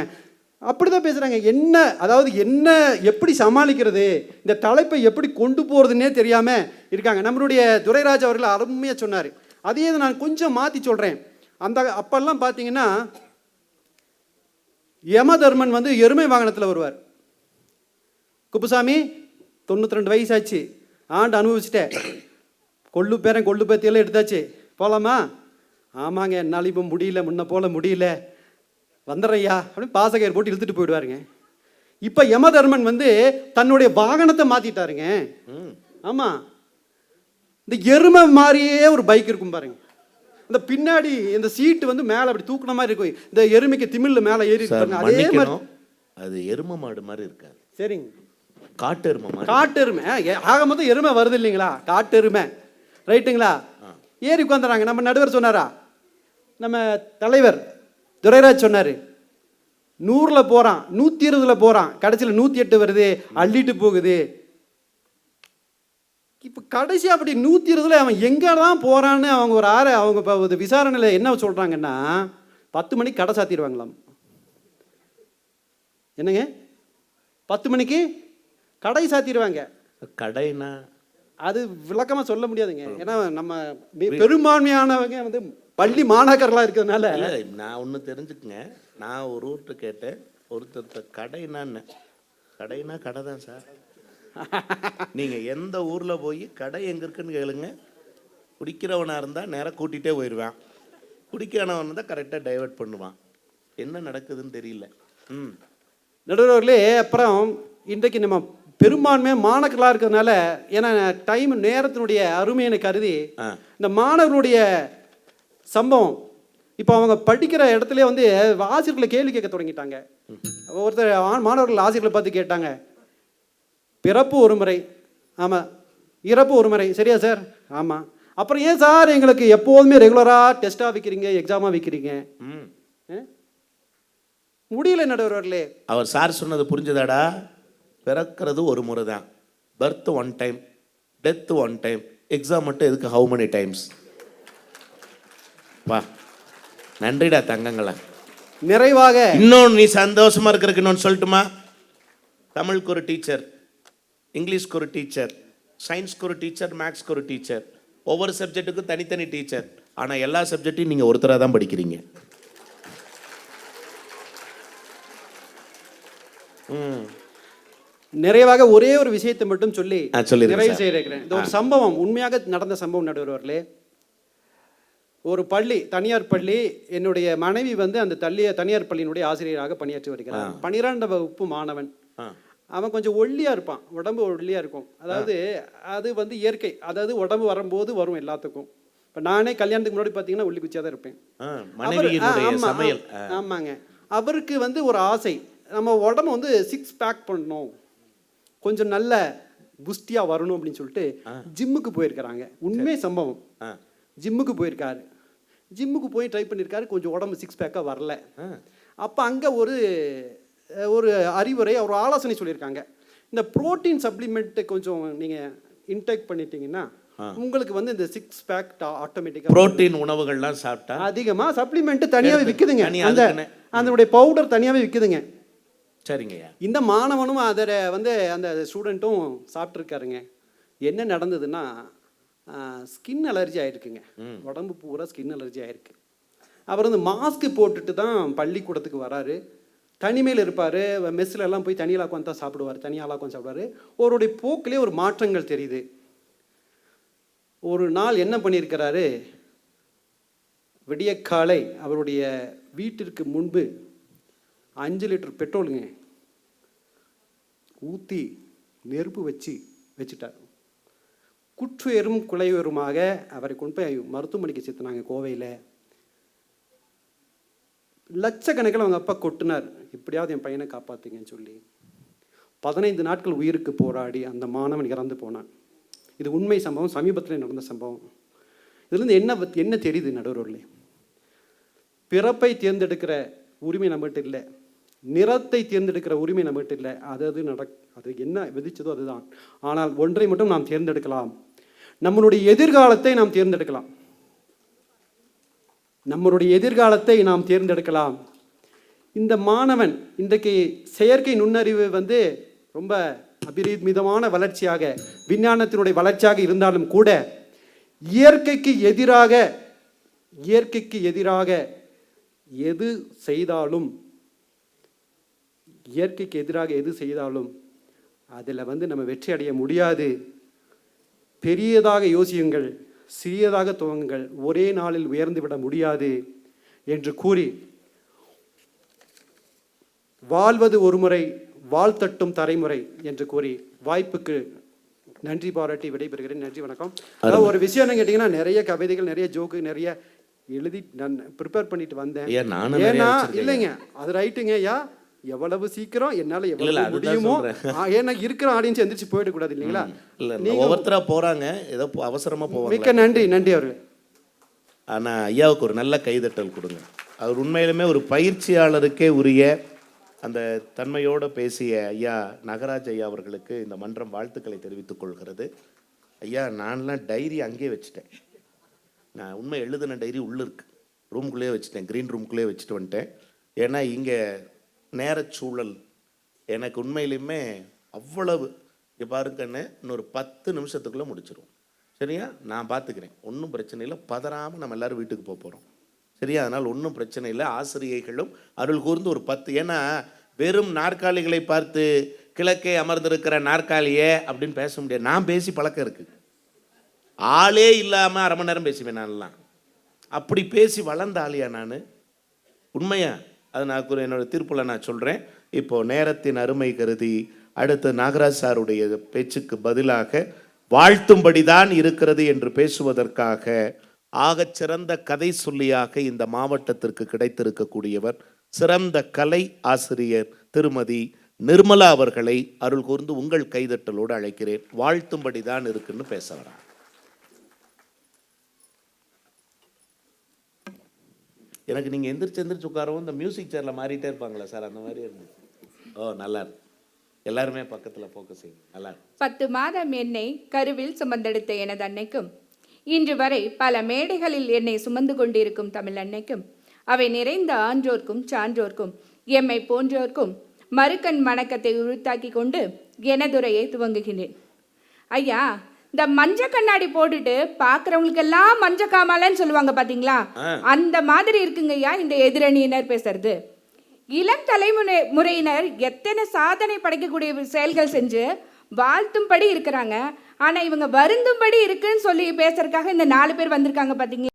Speaker 3: அப்படி தான் பேசுகிறாங்க. என்ன எப்படி சமாளிக்கிறது, இந்த தலைப்பை எப்படி கொண்டு போகிறதுனே தெரியாமல் இருக்காங்க. நம்மளுடைய துரைராஜ் அவர்கள் அருமையாக சொன்னார். அதையே நான் கொஞ்சம் மாற்றி சொல்கிறேன். அப்பெல்லாம் பார்த்தீங்கன்னா யமதர்மன் எருமை வாகனத்தில் வருவார். குப்புசாமி 92 வயசாச்சு, ஆண்டு அனுபவிச்சுட்டேன், கொள்ளு பேத்தியெல்லாம் எடுத்தாச்சு, போகலாமா? ஆமாங்க, என்னால் இப்போ முடியல, முன்ன போல முடியல, வந்துடுறையா அப்படின்னு பாசகர் போட்டு இழுத்துட்டு போயிடுவாருங்க. இப்போ யமதர்மன் தன்னுடைய வாகனத்தை மாற்றிட்டாருங்க. ஆமாம், இந்த எருமை மாதிரியே ஒரு பைக் இருக்கும் பாருங்க, இந்த பின்னாடி இந்த சீட்டு மேலே அப்படி தூக்குன மாதிரி இருக்கும், இந்த எருமைக்கு திமிழ்ல மேலே ஏறி இருப்பாங்க. அதே மாதிரி
Speaker 1: அது எருமை மாடு மாதிரி இருக்காது.
Speaker 3: சரிங்க,
Speaker 1: காட்டு எருமை.
Speaker 3: ஆக மொத்தம் எருமை வருது இல்லைங்களா, காட்டு எருமை. ரைட்டுங்களா? ஏறி உட்காந்துறாங்க. நம்ம நடுவர் சொன்னாரா? நம்ம தலைவர் துரைராஜ் சொன்னார், 100ல் போகிறான், 120ல் போகிறான், கடைசியில் 108 வருது, அள்ளிட்டு போகுது. இப்போ கடைசி அப்படி 120ல் அவன் எங்கே தான் போகிறான்னு அவங்க அவங்க இப்போ ஒரு விசாரணையில் என்ன சொல்கிறாங்கன்னா 10 மணிக்கு கடை சாத்திடுவாங்களாம். என்னங்க 10 மணிக்கு கடை சாத்திடுவாங்க.
Speaker 1: கடைனா
Speaker 3: அது விளக்கமாக சொல்ல முடியாதுங்க. ஏன்னா நம்ம பெரும்பான்மையானவங்க வந்து பள்ளி மாணாக்கர்களாக இருக்கிறதுனால.
Speaker 1: நான் ஒன்று தெரிஞ்சுக்குங்க. நான் ஒரு ஊர்கிட்ட கேட்டேன், ஒருத்தர் கடைனான்னு. கடைனா கடை தான் சார். நீங்கள் எந்த ஊரில் போய் கடை எங்கே இருக்குன்னு கேளுங்க. குடிக்கிறவனாக இருந்தால் நேராக கூட்டிகிட்டே போயிடுவான், குடிக்கிறவன் இருந்தால் கரெக்டாக டைவர்ட் பண்ணுவான். என்ன நடக்குதுன்னு தெரியல.
Speaker 3: நடுவர்களே, அப்புறம் இன்றைக்கு நம்ம பெரும்பான்மையாக மாணவர்களாக இருக்கிறதுனால, ஏன்னா டைம் நேரத்தினுடைய அருமையை கருதி இந்த மாணவர்களுடைய சம்பவம் இப்போ அவங்க படிக்கிற இடத்துல வந்து ஆசிரியர்களை கேள்வி கேட்க தொடங்கிட்டாங்க. ஒருத்தர் மாணவர்கள் ஆசிரியர்களை பார்த்து கேட்டாங்க, பிறப்பு ஒரு முறை, ஆமாம். இறப்பு ஒரு முறை, சரியா சார்? ஆமாம். அப்புறம் ஏன் சார் எங்களுக்கு எப்போதுமே ரெகுலராக டெஸ்ட்டாக வைக்கிறீங்க, எக்ஸாமாக வைக்கிறீங்க? முடியல நடுவர்களே.
Speaker 1: அவர் சார் சொன்னது புரிஞ்சதாடா? பிறக்கிறது ஒரு முறை தான், birth one time, death one time, exam மட்டும் எதுக்கு ஹவு மெனி டைம்ஸ்? வா, நன்றிடா தங்கங்களா.
Speaker 3: நிறைவாக
Speaker 1: இன்னொன்று நீ சந்தோஷமா இருக்கிறதுக்கு இன்னொன்று சொல்லட்டுமா? தமிழுக்கு ஒரு டீச்சர், இங்கிலீஷ்க்கு ஒரு டீச்சர், சயின்ஸ்க்கு ஒரு டீச்சர், மேக்ஸ்க்கு ஒரு டீச்சர், ஒவ்வொரு சப்ஜெக்ட்டுக்கும் தனித்தனி டீச்சர். ஆனால் எல்லா சப்ஜெக்டையும் நீங்கள் ஒருத்தராக தான் படிக்கிறீங்க.
Speaker 3: நிறைவாக ஒரே ஒரு விஷயத்தை மட்டும் சொல்லி நிறைவு
Speaker 1: சார்.
Speaker 3: செய்கிறேன். இந்த ஒரு சம்பவம் உண்மையாக நடந்த சம்பவம் நடுவர்களே. ஒரு பள்ளி, தனியார் பள்ளி, என்னுடைய மனைவி வந்து அந்த தனியார் பள்ளியினுடைய ஆசிரியராக பணியாற்றி வருகிறார். 12ஆம் வகுப்பு மாணவன். அவன் கொஞ்சம் ஒல்லியா இருப்பான், உடம்பு ஒல்லியா இருக்கும். அதாவது அது வந்து இயற்கை, அதாவது உடம்பு வரும்போது வரும் எல்லாத்துக்கும். இப்போ நானே கல்யாணத்துக்கு முன்னாடி பார்த்தீங்கன்னா ஒல்லி குச்சியாக தான் இருப்பேன். ஆமாங்க. அவருக்கு வந்து ஒரு ஆசை, நம்ம உடம்பு வந்து 6 பேக் பண்ணணும், கொஞ்சம் நல்ல புஷ்டியாக வரணும் அப்படின்னு சொல்லிட்டு ஜிம்முக்கு போயிருக்கிறாங்க. உண்மை சம்பவம். ஜிம்முக்கு போயிருக்காரு. ஜிம்முக்கு போய் ட்ரை பண்ணியிருக்காரு, கொஞ்சம் உடம்பு 6 பேக்காக வரல. அப்போ அங்கே ஒரு அறிவுரை, ஒரு ஆலோசனை சொல்லியிருக்காங்க. இந்த புரோட்டீன் சப்ளிமெண்ட்டு கொஞ்சம் நீங்கள் இன்டேக் பண்ணிட்டீங்கன்னா உங்களுக்கு வந்து இந்த 6 பேக் ஆட்டோமேட்டிக்காக.
Speaker 1: புரோட்டீன் உணவுகள்லாம் சாப்பிட்டா அதிகமாக
Speaker 3: சப்ளிமெண்ட்டு தனியாகவே விற்குதுங்க, அதனுடைய பவுடர் தனியாகவே விற்குதுங்க.
Speaker 1: சரிங்கய்யா.
Speaker 3: இந்த மாணவனும் அதை வந்து அந்த ஸ்டூடெண்ட்டும் சாப்பிட்ருக்காருங்க. என்ன நடந்ததுன்னா ஸ்கின் அலர்ஜி ஆகிருக்குங்க, உடம்பு பூரா ஸ்கின் அலர்ஜி ஆகிருக்கு. அவர் வந்து மாஸ்க்கு போட்டுட்டு தான் பள்ளிக்கூடத்துக்கு வராரு. தனிமையில் இருப்பார், மெஸ்ஸில் எல்லாம் போய் தனியாக உட்காந்து தான் சாப்பிடுவார், தனியாக உட்காந்து சாப்பிடுவார். அவருடைய போக்கிலே ஒரு மாற்றங்கள் தெரியுது. ஒரு நாள் என்ன பண்ணியிருக்கிறாரு, விடியற்காலை அவருடைய வீட்டிற்கு முன்பு 5 லிட்டர் பெட்ரோலுங்க ஊற்றி நெருப்பு வச்சுட்டார். குற்றுயரும் குலையுயருமாக அவரை கொண்டு போய் மருத்துவமனைக்கு சேர்த்துனாங்க கோவையில். லட்சக்கணக்கில் அவங்க அப்பா கொட்டினார், எப்படியாவது என் பையனை காப்பாற்றுங்கன்னு சொல்லி. 15 நாட்கள் உயிருக்கு போராடி அந்த மாணவன் இறந்து போனான். இது உண்மை சம்பவம், சமீபத்தில் நடந்த சம்பவம். இதுலேருந்து என்ன தெரியுது நடுவர்களே? பிறப்பை தேர்ந்தெடுக்கிற உரிமை நம்மகிட்ட இல்லை, நிறத்தை தேர்ந்தெடுக்கிற உரிமை நம்மகிட்ட இல்லை. அது என்ன விதிச்சதோ அதுதான். ஆனால் ஒன்றை மட்டும் நாம் தேர்ந்தெடுக்கலாம், நம்மளுடைய எதிர்காலத்தை நாம் தேர்ந்தெடுக்கலாம். நம்மளுடைய எதிர்காலத்தை நாம் தேர்ந்தெடுக்கலாம். இந்த மாணவன் இன்றைக்கு செயற்கை நுண்ணறிவு வந்து ரொம்ப அபரிமிதமான வளர்ச்சியாக, விஞ்ஞானத்தினுடைய வளர்ச்சியாக இருந்தாலும் கூட இயற்கைக்கு எதிராக எது செய்தாலும் அதில் வந்து நம்ம வெற்றி அடைய முடியாது. பெரியதாக யோசியுங்கள், சிறியதாக துவங்குங்கள், ஒரே நாளில் உயர்ந்து விட முடியாது என்று கூறி, வாழ்வது ஒரு முறை, வாழ்த்தட்டும் தலைமுறை என்று கூறி வாய்ப்புக்கு நன்றி பாராட்டி விடைபெறுகிறேன். நன்றி, வணக்கம். அதாவது ஒரு விஷயம் என்ன கேட்டிங்கன்னா, நிறைய கவிதைகள், நிறைய ஜோக்கு, நிறைய எழுதி நான் ப்ரிப்பேர் பண்ணிட்டு வந்தேன். ஏன்னா இல்லைங்க, அது ரைட்டுங்க ஐயா, எவ்வளவு சீக்கிரம் என்னால
Speaker 1: இல்ல,
Speaker 3: எவ்வளவு
Speaker 1: அதுதான்
Speaker 3: முடியுமோ
Speaker 1: சொல்றேன்.
Speaker 3: ஏன்னா இருக்கிற ஆடியன்ஸ் எந்திரிச்சு போயிடக்கூடாது இல்லைங்களா?
Speaker 1: இல்ல ஒவ்வொருத்தரா போறாங்க, ஏதோ அவசரமா போவாங்க.
Speaker 3: மிக்க நன்றி அவர்கள்.
Speaker 1: ஆனா ஐயாவுக்கு ஒரு நல்ல கைதட்டல் கொடுங்க. அவர் உண்மையிலுமே ஒரு பயிற்சியாளருக்கே உரிய அந்த தன்மையோடு பேசிய ஐயா நாகராஜ் ஐயா அவர்களுக்கு இந்த மன்றம் வாழ்த்துக்களை தெரிவித்துக் கொள்கிறது. ஐயா, நான்லாம் டைரி அங்கேயே வச்சுட்டேன். நான் உண்மை எழுதின டைரி உள்ளே இருக்கு, ரூம்குள்ளேயே வச்சுட்டேன், க்ரீன் ரூம்குள்ளேயே வச்சுட்டு வந்துட்டேன். ஏன்னா இங்கே நேரச்சூழல் எனக்கு உண்மையிலுமே அவ்வளவு. இங்கே பாருங்கன்னு இன்னொரு 10 நிமிஷத்துக்குள்ளே முடிச்சிருவோம். சரியா? நான் பார்த்துக்கிறேன், ஒன்றும் பிரச்சனை இல்லை. பதறாமல் நம்ம எல்லோரும் வீட்டுக்கு போக போகிறோம். சரியா? அதனால் ஒன்றும் பிரச்சனை இல்லை. ஆசிரியைகளும் அருள் கூர்ந்து ஒரு 10, ஏன்னா வெறும் நாற்காலிகளை பார்த்து கிழக்கே அமர்ந்திருக்கிற நாற்காலியே அப்படின்னு பேச முடியாது. நான் பேசி பழக்கம் இருக்குது. ஆளே இல்லாமல் அரை மணி நேரம் பேசுவேன் நான்லாம். அப்படி பேசி வளர்ந்த ஆளியா நான்? உண்மையா? அது நான் என்னோட தீர்ப்பில் நான் சொல்கிறேன். இப்போது நேரத்தின் அருமை கருதி அடுத்து நாகராஜ் சாருடைய பேச்சுக்கு பதிலாக வாழ்த்தும்படிதான் இருக்கிறது என்று பேசுவதற்காக ஆகச்சிறந்த கதை சொல்லியாக இந்த மாவட்டத்திற்கு கிடைத்திருக்கக்கூடியவர் சிறந்த கலை ஆசிரியர் திருமதி நிர்மலா அவர்களை அருள் கூர்ந்து உங்கள் கைதட்டலோடு அழைக்கிறேன். வாழ்த்தும்படிதான் இருக்குன்னு பேச வரான். எனக்கு நீங்கள் எந்திரிச்சு உட்காரவும் இந்த மியூசிக் சேரில் மாறிட்டே இருப்பாங்களா சார், அந்த மாதிரி இருந்துச்சு. ஓ, நல்லா இருக்கு. எல்லாருமே பக்கத்தில் ஃபோக்கஸ் செய்யுங்க. நல்லா இருக்கு.
Speaker 4: 10 மாதம் என்னை கருவில் சுமந்தெடுத்த எனது அன்னைக்கும், இன்று வரை பல மேடைகளில் என்னை சுமந்து கொண்டிருக்கும் தமிழ் அன்னைக்கும், அவை நிறைந்த ஆன்றோர்க்கும் சான்றோர்க்கும் எம்மை போன்றோர்க்கும் மறுக்கண் வணக்கத்தை உறுத்தாக்கி கொண்டு எனதுரையை துவங்குகிறேன். ஐயா, இந்த மஞ்ச கண்ணாடி போட்டுட்டு பார்க்குறவங்களுக்கெல்லாம் மஞ்ச காமாலன்னு சொல்லுவாங்க பார்த்தீங்களா, அந்த மாதிரி இருக்குங்க ஐயா இந்த எதிரணியினர் பேசுறது. இளம் தலைமுறையினர் எத்தனை சாதனை படைக்கக்கூடிய செயல்கள் செஞ்சு வாழ்த்தும்படி இருக்கிறாங்க. ஆனால் இவங்க வருந்தும்படி இருக்குன்னு சொல்லி பேசுறதுக்காக இந்த 4 பேர் வந்திருக்காங்க பார்த்தீங்களா.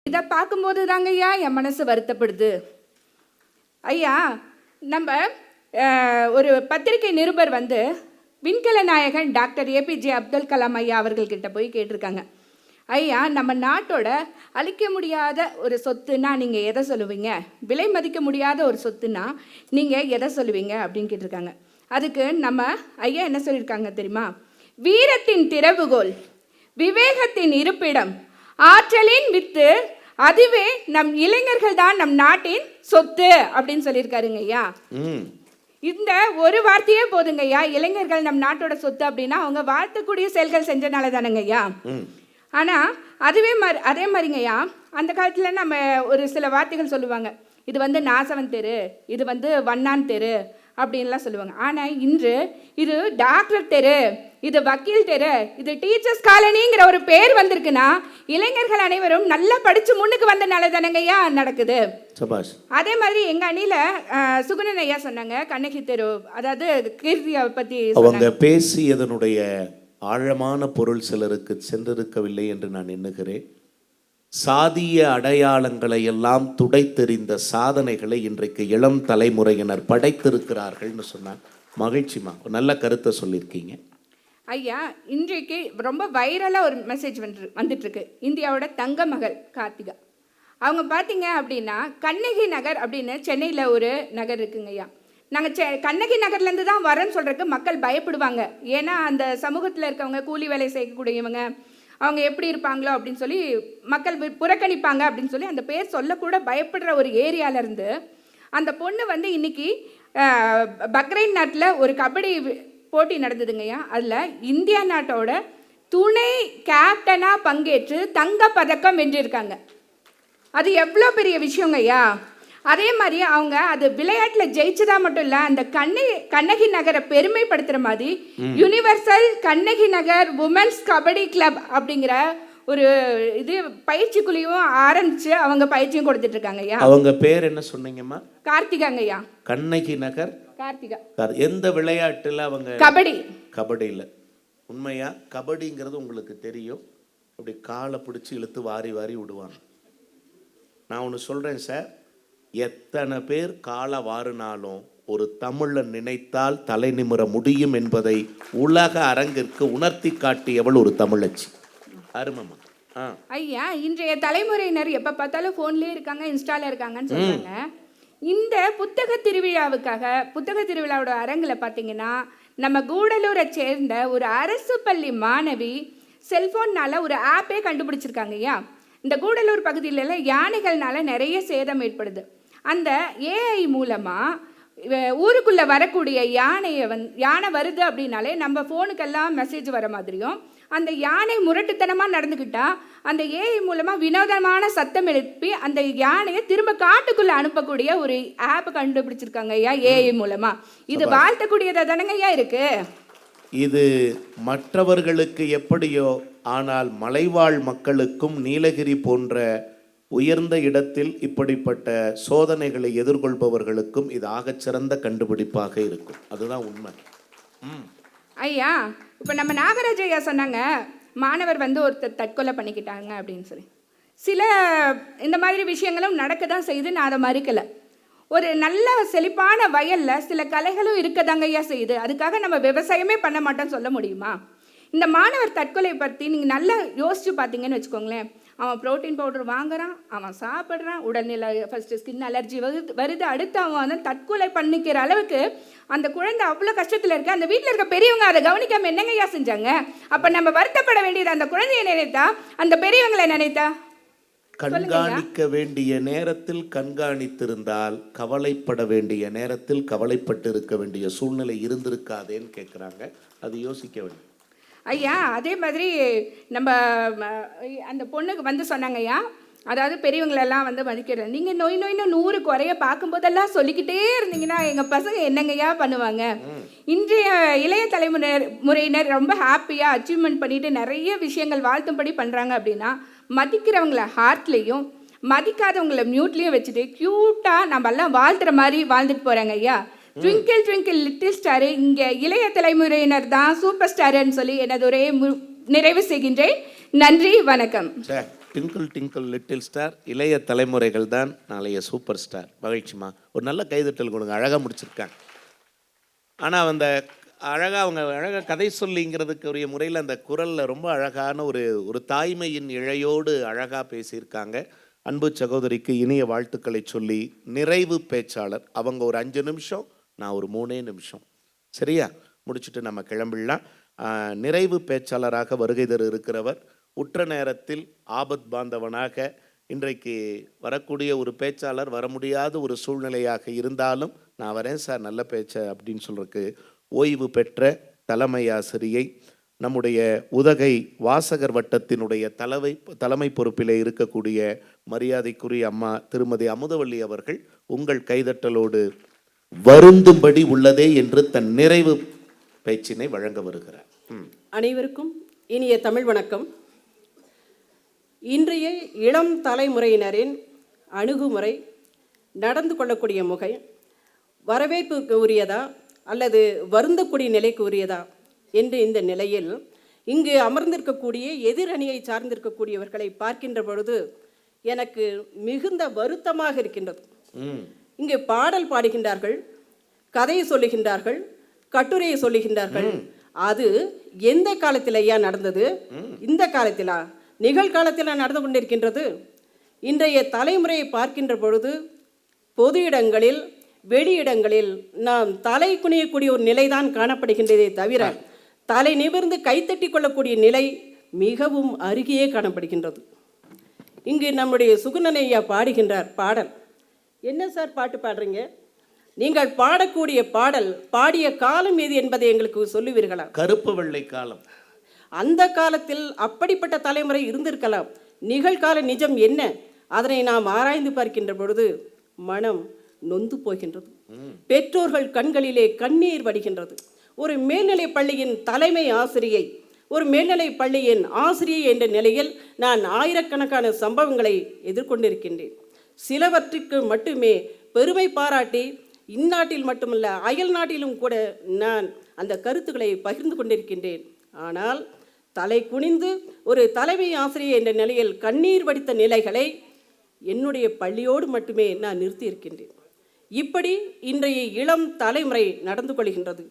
Speaker 4: இதை பார்க்கும்போது தாங்க ஐயா என் மனசு வருத்தப்படுது. ஐயா, நம்ம ஒரு பத்திரிகை நிருபர் வந்து விண்கல நாயகன் டாக்டர் ஏபிஜே அப்துல் கலாம் ஐயா அவர்கள்கிட்ட போய் கேட்டிருக்காங்க, ஐயா நம்ம நாட்டோட அழிக்க முடியாத ஒரு சொத்துன்னா நீங்கள் எதை சொல்லுவீங்க, விலை மதிக்க முடியாத ஒரு சொத்துன்னா நீங்கள் எதை சொல்லுவீங்க அப்படின்னு கேட்டிருக்காங்க. அதுக்கு நம்ம ஐயா என்ன சொல்லியிருக்காங்க தெரியுமா? வீரத்தின் திறவுகோல், விவேகத்தின் இருப்பிடம், ஆற்றலின் வித்து, அதுவே நம் இளைஞர்கள் தான் நம் நாட்டின் சொத்து அப்படின்னு சொல்லியிருக்காருங்க ஐயா. இந்த ஒரு வார்த்தையே போதுங்க ஐயா, இளைஞர்கள் நம் நாட்டோட சொத்து அப்படின்னா அவங்க வாழ்த்தக்கூடிய செயல்கள் செஞ்சனால தானங்க ஐயா. ஆனால் அதே மாதிரிங்கய்யா, அந்த காலத்தில் நம்ம ஒரு சில வார்த்தைகள் சொல்லுவாங்க, இது வந்து நாசவன் தெரு, இது வந்து வண்ணான் தெரு அப்படின்லாம் சொல்லுவாங்க. ஆனால் இன்று இது டாக்டர் தெரு, இது வக்கீல் தெரு, இது டீச்சர்ஸ் காலனிங்கிற ஒரு பேர் வந்திருக்குன்னா இளைஞர்கள் அனைவரும் நல்லா படித்து முன்னுக்கு வந்தனால தானங்கய்யா நடக்குது. அதே மாதிரி எங்கள் அணியில் சுகுணன் ஐயா சொன்னாங்க கண்ணகி தெரு, அதாவது கீர்த்தியை பற்றி
Speaker 1: அவங்க பேசியதனுடைய ஆழமான பொருள் சிலருக்கு சென்றிருக்கவில்லை என்று நான் எண்ணுகிறேன். சாதிய அடையாளங்களை எல்லாம் துடைத்தெறிந்த சாதனைகளை இன்றைக்கு இளம் தலைமுறையினர் படைத்திருக்கிறார்கள்னு சொன்னார். மகிழ்ச்சிமா, ஒரு நல்ல கருத்தை சொல்லியிருக்கீங்க
Speaker 4: ஐயா. இன்றைக்கு ரொம்ப வைரலாக ஒரு மெசேஜ் வந்துட்டுருக்கு. இந்தியாவோட தங்க மகள் கார்த்திகா அவங்க பார்த்தீங்க அப்படின்னா கண்ணகி நகர் அப்படின்னு சென்னையில் ஒரு நகர் இருக்குங்க ஐயா. நாங்கள் கண்ணகி நகர்லேருந்து தான் வரேன்னு சொல்கிறதுக்கு மக்கள் பயப்படுவாங்க. ஏன்னா அந்த சமூகத்தில் இருக்கவங்க கூலி வேலை செய்யக்கூடியவங்க அவங்க எப்படி இருப்பாங்களோ அப்படின்னு சொல்லி மக்கள் புறக்கணிப்பாங்க அப்படின்னு சொல்லி அந்த பேர் சொல்லக்கூட பயப்படுற ஒரு ஏரியாவிலேருந்து அந்த பொண்ணு வந்து இன்னைக்கு பக்ரைன் நாட்டில் ஒரு கபடி போட்டி நடந்ததுங்கய்யா. அதில் இந்தியா நாட்டோட துணை கேப்டனாக பங்கேற்று தங்க பதக்கம் வென்றிருக்காங்க. அது எவ்வளோ பெரிய விஷயங்க ஐயா. அதே மாதிரி அவங்க அது விளையாட்டில் ஜெயிச்சதா மட்டும் இல்லை, அந்த கண்ணகி நகரை பெருமைப்படுத்துகிற மாதிரி universal Kannagi Nagar women's kabaddi club அப்படிங்கிற ஒரு இது பயிற்சி குழுவும் ஆரம்பிச்சு அவங்க பயிற்சியும் கொடுத்துட்டு இருக்காங்க ஐயா.
Speaker 1: அவங்க பேர் என்ன சொன்னீங்கம்மா?
Speaker 4: கார்த்திகாங்க ஐயா.
Speaker 1: கண்ணகி நகர்
Speaker 4: கார்த்திகா.
Speaker 1: எந்த விளையாட்டுல அவங்க?
Speaker 4: கபடி.
Speaker 1: கபடியில். உண்மையா? கபடிங்கிறது உங்களுக்கு தெரியும், அப்படி காலை பிடிச்சி இழுத்து வாரி வாரி விடுவாங்க. நான் ஒன்று சொல்கிறேன் சார், எத்தனை பேர் காலை வாரினாலும் ஒரு தமிழன் நினைத்தால் தலை நிமிர முடியும் என்பதை உலக அரங்கிற்கு உணர்த்தி காட்டியவள் ஒரு தமிழச்சி. அருமம்மா.
Speaker 4: ஐயா, இன்றைய தலைமுறையினர் எப்போ பார்த்தாலும் ஃபோன்லேயே இருக்காங்க, இன்ஸ்டால இருக்காங்கன்னு சொல்கிறாங்க. இந்த புத்தக திருவிழாவுக்காக புத்தக திருவிழாவோட அரங்கில் பார்த்தீங்கன்னா நம்ம கூடலூரை சேர்ந்த ஒரு அரசு பள்ளி மாணவி செல்ஃபோன்னால் ஒரு ஆப்பே கண்டுபிடிச்சிருக்காங்க ஐயா. இந்த கூடலூர் பகுதியிலலாம் யானைகள்னால நிறைய சேதம் ஏற்படுது. அந்த ஏஐ மூலமாக ஊருக்குள்ளே வரக்கூடிய யானை வருது அப்படின்னாலே நம்ம ஃபோனுக்கெல்லாம் மெசேஜ் வர மாதிரியும், அந்த யானை முரட்டுத்தனமாக நடந்துக்கிட்டா அந்த ஏஐ மூலமாக வினோதமான சத்தம் எழுப்பி அந்த யானையை திரும்ப காட்டுக்குள்ளே அனுப்பக்கூடிய ஒரு ஆப் கண்டுபிடிச்சிருக்காங்க ஐயா ஏஐ மூலமாக. இது வாழ்த்தக்கூடியதாக தானங்க ஐயா இருக்கு.
Speaker 1: இது மற்றவர்களுக்கு எப்படியோ, ஆனால் மலைவாழ் மக்களுக்கும் நீலகிரி போன்ற உயர்ந்த இடத்தில் இப்படிப்பட்ட சோதனைகளை எதிர்கொள்பவர்களுக்கும் இது ஆகச்சிறந்த கண்டுபிடிப்பாக இருக்கும். அதுதான் உண்மை.
Speaker 4: ஐயா, இப்போ நம்ம நாகராஜ் ஐயா சொன்னாங்க மாணவர் ஒருத்தர் தற்கொலை பண்ணிக்கிட்டாங்க அப்படின்னு சொல்லி. சில இந்த மாதிரி விஷயங்களும் நடக்க தான் செய்யுது, நான் அதை மறுக்கலை. ஒரு நல்ல செழிப்பான வயலில் சில கலைகளும் இருக்கதாங்க ஐயா செய்யுது. அதுக்காக நம்ம விவசாயமே பண்ண மாட்டோம்னு சொல்ல முடியுமா? இந்த மாணவர் தற்கொலை பற்றி நீங்கள் நல்லா யோசித்து பார்த்தீங்கன்னு வச்சுக்கோங்களேன். அவன் ப்ரோட்டீன் பவுடர் வாங்குறான், அவன் சாப்பிட்றான், உடல்நிலை ஃபஸ்ட்டு ஸ்கின் அலர்ஜி வருது, அடுத்து அவன் தற்கொலை பண்ணிக்கிற அளவுக்கு அந்த குழந்தை அவ்வளோ கஷ்டத்தில் இருக்கு. அந்த வீட்டில் இருக்க பெரியவங்க அதை கவனிக்காமல் என்னங்கய்யா செஞ்சாங்க? அப்போ நம்ம வருத்தப்பட வேண்டியது அந்த குழந்தைய நினைத்தா, அந்த பெரியவங்களை நினைத்தா?
Speaker 1: கண்காணிக்க வேண்டிய நேரத்தில் கண்காணித்திருந்தால் கவலைப்பட வேண்டிய நேரத்தில் கவலைப்பட்டு இருக்க வேண்டிய சூழ்நிலை இருந்திருக்காதேன்னு கேட்குறாங்க. அது யோசிக்க வேண்டும்
Speaker 4: ஐயா. அதே மாதிரி நம்ம அந்த பொண்ணுக்கு சொன்னாங்க ஐயா, அதாவது பெரியவங்களெல்லாம் மதிக்கிறது. நீங்கள் நோயின்னு 100 குறைய பார்க்கும்போதெல்லாம் சொல்லிக்கிட்டே இருந்தீங்கன்னா எங்கள் பசங்க என்னங்கய்யா பண்ணுவாங்க? இன்றைய இளைய தலைமுறையினர் ரொம்ப ஹாப்பியாக அச்சீவ்மெண்ட் பண்ணிட்டு நிறைய விஷயங்கள் வாழ்த்தும்படி பண்ணுறாங்க. அப்படின்னா மதிக்கிறவங்கள ஹார்ட்லேயும் மதிக்காதவங்கள மியூட்லேயும் வச்சுட்டு க்யூட்டாக நம்ம எல்லாம் வாழ்த்துற மாதிரி வாழ்ந்துட்டு போகிறாங்க ஐயா. ட்விங்கிள் ட்விங்கிள் லிட்டில் ஸ்டாரு, இங்கே இளைய தலைமுறையினர் தான் சூப்பர் ஸ்டாருன்னு சொல்லி எனது ஒரே நிறைவு செய்கின்றேன். நன்றி, வணக்கம்.
Speaker 1: ட்விங்கிள் ட்விங்கிள் லிட்டில் ஸ்டார், இளைய தலைமுறைகள் தான் நாளைய சூப்பர் ஸ்டார். மகிழ்ச்சிமா, ஒரு நல்ல கைதட்டல் கொடுங்க. அழகாக முடிச்சிருக்காங்க. ஆனால் அந்த அவங்க அழகாக கதை சொல்லிங்கிறதுக்கு உரிய முறையில் அந்த குரலில் ரொம்ப அழகான ஒரு தாய்மையின் இழையோடு அழகாக பேசியிருக்காங்க. அன்பு சகோதரிக்கு இனிய வாழ்த்துக்களை சொல்லி நிறைவு பேச்சாளர் அவங்க ஒரு 5 நிமிஷம், நான் ஒரு 3 நிமிஷம், சரியா முடிச்சுட்டு நம்ம கிளம்பிடலாம். நிறைவு பேச்சாளராக வருகை தர இருக்கிறவர் உற்ற நேரத்தில் ஆபத் பாந்தவனாக, இன்றைக்கு வரக்கூடிய ஒரு பேச்சாளர் வர முடியாத ஒரு சூழ்நிலையாக இருந்தாலும் நான் வரேன் சார் நல்ல பேச்ச அப்படின்னு சொல்றதுக்கு ஓய்வு பெற்ற தலைமை ஆசிரியை, நம்முடைய உதகை வாசகர் வட்டத்தினுடைய தலைமை பொறுப்பிலே இருக்கக்கூடிய மரியாதைக்குரிய அம்மா திருமதி அமுதவள்ளி அவர்கள் உங்கள் கைதட்டலோடு வருந்தும்படி உள்ளதே என்று தன் நிறைவு பேச்சினை வழங்க வருகிறார்.
Speaker 5: அனைவருக்கும் இனிய தமிழ் வணக்கம். இன்றைய இளம் தலைமுறையினரின் அணுகுமுறை, நடந்து கொள்ளக்கூடிய முறை வரவேற்புக்கு உரியதா அல்லது வருந்தக்கூடிய நிலைக்கு உரியதா என்று இந்த நிலையில் இங்கு அமர்ந்திருக்கக்கூடிய எதிரணியை சார்ந்திருக்கக்கூடியவர்களை பார்க்கின்ற பொழுது எனக்கு மிகுந்த வருத்தமாக இருக்கின்றது. இங்கு பாடல் பாடுகின்றார்கள், கதையை சொல்லுகின்றார்கள், கட்டுரையை சொல்லுகின்றார்கள். அது எந்த காலத்தில் ஐயா நடந்தது? இந்த காலத்திலா, நிகழ்காலத்தில் நடந்து கொண்டிருக்கின்றது. இன்றைய தலைமுறையை பார்க்கின்ற பொழுது பொது இடங்களில் வெளியிடங்களில் நாம் தலை குனியக்கூடிய ஒரு நிலைதான் காணப்படுகின்றதே தவிர தலை நிமிர்ந்து கைத்தட்டி கொள்ளக்கூடிய நிலை மிகவும் அருகே காணப்படுகின்றது. இங்கு நம்முடைய சுகுணன் ஐயா பாடுகின்றார் பாடல். என்ன சார் பாட்டு பாடுறீங்க? நீங்கள் பாடக்கூடிய பாடல் பாடிய காலம் எது என்பதை எங்களுக்கு சொல்லுவீர்களா?
Speaker 1: கருப்பு வெள்ளை காலம்.
Speaker 5: அந்த காலத்தில் அப்படிப்பட்ட தலைமுறை இருந்திருக்கலாம். நிகழ்கால நிஜம் என்ன, அதனை நாம் ஆராய்ந்து பார்க்கின்ற பொழுது மனம் நொந்து போகின்றது. பெற்றோர்கள் கண்களிலே கண்ணீர் வடிகின்றது. ஒரு மேல்நிலை பள்ளியின் தலைமை ஆசிரியை, ஒரு மேல்நிலை பள்ளியின் ஆசிரியை என்ற நிலையில் நான் ஆயிரக்கணக்கான சம்பவங்களை எதிர்கொண்டிருக்கின்றேன். சிலவற்றிற்கு மட்டுமே பெருமை பாராட்டி இந்நாட்டில் மட்டுமல்ல அயல் நாட்டிலும் கூட நான் அந்த கருத்துக்களை பகிர்ந்து கொண்டிருக்கின்றேன். ஆனால் தலை குனிந்து ஒரு தலைமை ஆசிரியை என்ற நிலையில் கண்ணீர் வடித்த நிலைகளை என்னுடைய பள்ளியோடு மட்டுமே நான் நிறுத்தி இருக்கின்றேன். இப்படி இன்றைய இளம் தலைமுறை நடந்து கொள்கின்றது.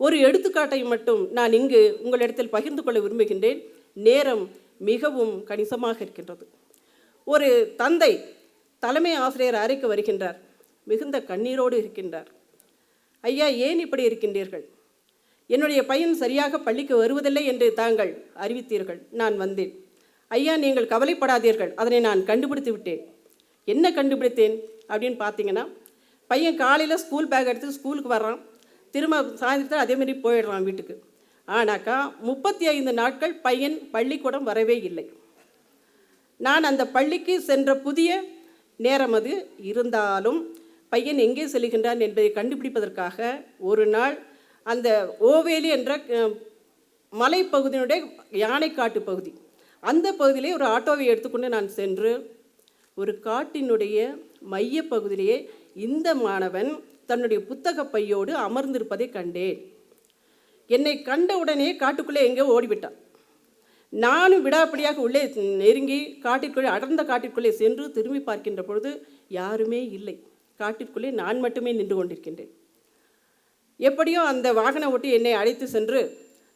Speaker 5: ஒரு எடுத்துக்காட்டை மட்டும் நான் இங்கு உங்களிடத்தில் பகிர்ந்து கொள்ள விரும்புகின்றேன். நேரம் மிகவும் கணிசமாக இருக்கின்றது. ஒரு தந்தை தலைமை ஆசிரியர் அறைக்கு வருகின்றார். மிகுந்த கண்ணீரோடு இருக்கின்றார். ஐயா, ஏன் இப்படி இருக்கின்றீர்கள்? என்னுடைய பையன் சரியாக பள்ளிக்கு வருவதில்லை என்று தாங்கள் அறிவித்தீர்கள். நான் வந்தேன். ஐயா, நீங்கள் கவலைப்படாதீர்கள், அதனை நான் கண்டுபிடித்து விட்டேன். என்ன கண்டுபிடித்தேன் அப்படின்னு பார்த்தீங்கன்னா, பையன் காலையில் ஸ்கூல் பேக் எடுத்து ஸ்கூலுக்கு வர்றான், திரும்ப சாயந்தரத்தில் அதேமாரி போயிடுறான் வீட்டுக்கு. ஆனாக்கா 35 நாட்கள் பையன் பள்ளிக்கூடம் வரவே இல்லை. நான் அந்த பள்ளிக்கு சென்ற புதிய நேரம் அது இருந்தாலும் பையன் எங்கே செல்கின்றான் என்பதை கண்டுபிடிப்பதற்காக ஒரு நாள் அந்த ஓவேலி என்ற மலைப்பகுதியினுடைய யானைக்காட்டு பகுதி, அந்த பகுதியிலே ஒரு ஆட்டோவை எடுத்துக்கொண்டு நான் சென்று ஒரு காட்டினுடைய மைய பகுதியிலேயே இந்த மாணவன் தன்னுடைய புத்தக பையோடு அமர்ந்திருப்பதை கண்டேன். என்னை கண்ட உடனே காட்டுக்குள்ளே எங்கேயோ ஓடிவிட்டான். நானும் விடாப்படியாக உள்ளே நெருங்கி காட்டிற்குள்ளே, அடர்ந்த காட்டிற்குள்ளே சென்று திரும்பி பார்க்கின்ற பொழுது யாருமே இல்லை. காட்டிற்குள்ளே நான் மட்டுமே நின்று கொண்டிருக்கின்றேன். எப்படியோ அந்த வாகன ஓட்டி என்னை அழைத்து சென்று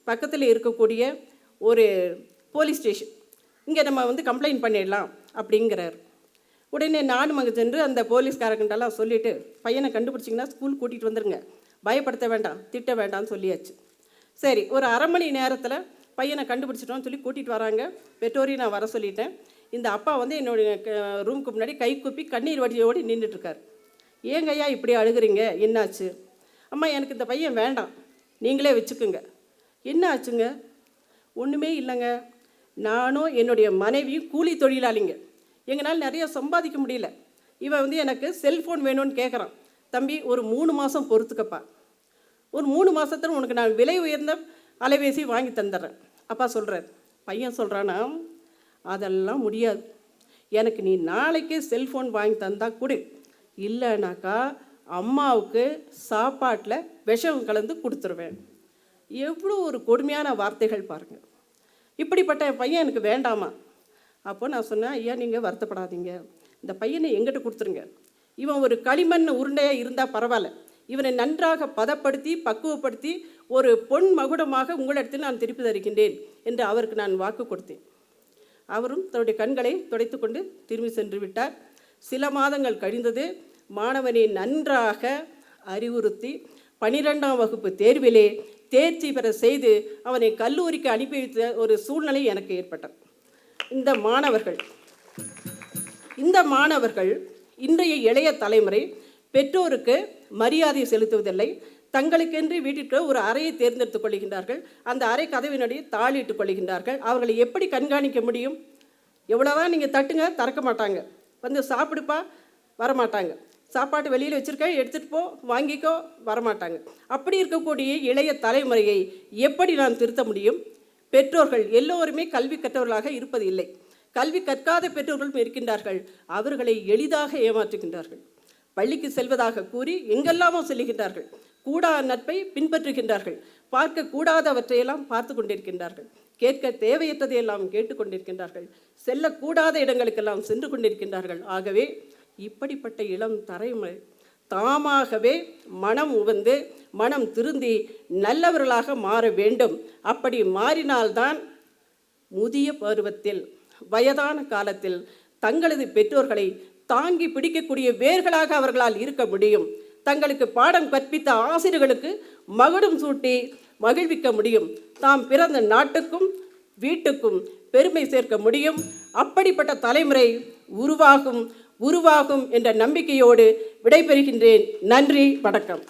Speaker 5: பக்கத்தில் இருக்கக்கூடிய ஒரு போலீஸ் ஸ்டேஷன், இங்கே நம்ம கம்ப்ளைண்ட் பண்ணிடலாம் அப்படிங்கிறார். உடனே நானும் அங்கே சென்று அந்த போலீஸ்காரங்கிட்டலாம் சொல்லிவிட்டு, பையனை கண்டுபிடிச்சிங்கன்னா ஸ்கூல் கூட்டிகிட்டு வந்துடுங்க, பயப்படுத்த வேண்டாம், திட்ட வேண்டாம்னு சொல்லியாச்சு. சரி, ஒரு அரை மணி நேரத்தில் பையனை கண்டுபிடிச்சிட்டோன்னு சொல்லி கூட்டிகிட்டு வராங்க. பெற்றோரையும் நான் வர சொல்லிட்டேன். இந்த அப்பா என்னுடைய ரூமுக்கு முன்னாடி கை கூப்பி கண்ணீர் வடியோடு நின்றுட்டுருக்கார். ஏங்க ஐயா இப்படி அழுகிறீங்க, என்னாச்சு? அம்மா, எனக்கு இந்த பையன் வேண்டாம், நீங்களே வச்சுக்குங்க. என்ன ஆச்சுங்க? ஒன்றுமே இல்லைங்க, நானும் என்னுடைய மனைவியும் கூலி தொழிலாளிங்க, எங்களால் நிறைய சம்பாதிக்க முடியல. இவன் எனக்கு செல்ஃபோன் வேணும்னு கேட்குறான். தம்பி, ஒரு 3 மாதம் பொறுத்துக்கப்பா, ஒரு 3 மாதத்தில் உனக்கு நான் விலை உயர்ந்த அலைபேசி வாங்கி தந்துடுறேன். அப்பா சொல்கிறார். பையன் சொல்கிறானா, அதெல்லாம் முடியாது, எனக்கு நீ நாளைக்கே செல்ஃபோன் வாங்கி தந்தால் கொடு, இல்லைனாக்கா அம்மாவுக்கு சாப்பாட்டில் விஷம் கலந்து கொடுத்துருவேன். எவ்வளோ ஒரு கொடுமையான வார்த்தைகள் பாருங்கள். இப்படிப்பட்ட பையன் எனக்கு வேண்டாமா? அப்போ நான் சொன்னேன், ஐயா நீங்கள் வருத்தப்படாதீங்க, இந்த பையனை எங்கிட்ட கொடுத்துருங்க. இவன் ஒரு களிமண் உருண்டையாக இருந்தால் பரவாயில்ல, இவனை நன்றாக பதப்படுத்தி பக்குவப்படுத்தி ஒரு பொன் மகுடமாக உங்களிடத்தில் நான் திருப்பி தருகின்றேன் என்று அவருக்கு நான் வாக்கு கொடுத்தேன். அவரும் தன்னுடைய கண்களை துடைத்து கொண்டு திரும்பி சென்று விட்டார். சில மாதங்கள் கழிந்தது. மாணவனை நன்றாக அறிவுறுத்தி 12ஆம் வகுப்பு தேர்விலே தேர்ச்சி பெற செய்து அவனை கல்லூரிக்கு அனுப்பி வைத்த ஒரு சூழ்நிலை எனக்கு ஏற்பட்டது. இந்த மாணவர்கள் இன்றைய இளைய தலைமுறை பெற்றோருக்கு மரியாதை செலுத்துவதில்லை. தங்களுக்கென்று வீட்டிற்கு ஒரு அறையை தேர்ந்தெடுத்துக் கொள்கின்றார்கள். அந்த அறை கதவினுடைய தாளிட்டுக் கொள்கின்றார்கள். அவர்களை எப்படி கண்காணிக்க முடியும்? எவ்வளோதான் நீங்கள் தட்டுங்க, திறக்க மாட்டாங்க. சாப்பிடுப்பா, வரமாட்டாங்க. சாப்பாட்டு வெளியில் வச்சுருக்கேன், எடுத்துகிட்டு போ, வாங்கிக்கோ, வரமாட்டாங்க. அப்படி இருக்கக்கூடிய இளைய தலைமுறையை எப்படி நான் திருத்த முடியும்? பெற்றோர்கள் எல்லோருமே கல்வி கற்றவர்களாக இருப்பது இல்லை. கல்வி கற்காத பெற்றோர்களும் இருக்கின்றார்கள். அவர்களை எளிதாக ஏமாற்றுகின்றார்கள். பள்ளிக்கு செல்வதாக கூறி எங்கெல்லாமோ செல்லுகின்றார்கள். கூடாத நட்பை பின்பற்றுகின்றார்கள். பார்க்கக்கூடாதவற்றையெல்லாம் பார்த்து கொண்டிருக்கின்றார்கள். கேட்க தேவையற்றதையெல்லாம் கேட்டுக்கொண்டிருக்கின்றார்கள். செல்லக்கூடாத இடங்களுக்கெல்லாம் சென்று கொண்டிருக்கின்றார்கள். ஆகவே இப்படிப்பட்ட இளம் தலைமுறை தாமாகவே மனம் உவந்து மனம் திருந்தி நல்லவர்களாக மாற வேண்டும். அப்படி மாறினால்தான் முதிய பருவத்தில், வயதான காலத்தில் தங்களது பெற்றோர்களை தாங்கி பிடிக்கக்கூடிய வேர்களாக அவர்களால் இருக்க முடியும். தங்களுக்கு பாடம் கற்பித்த ஆசிரியர்களுக்கு மகுடம் சூட்டி மகிழ்விக்க முடியும். தாம் பிறந்த நாட்டுக்கும் வீட்டுக்கும் பெருமை சேர்க்க முடியும். அப்படிப்பட்ட தலைமுறை உருவாகும் என்ற நம்பிக்கையோடு விடைபெறுகின்றேன். நன்றி, வணக்கம்.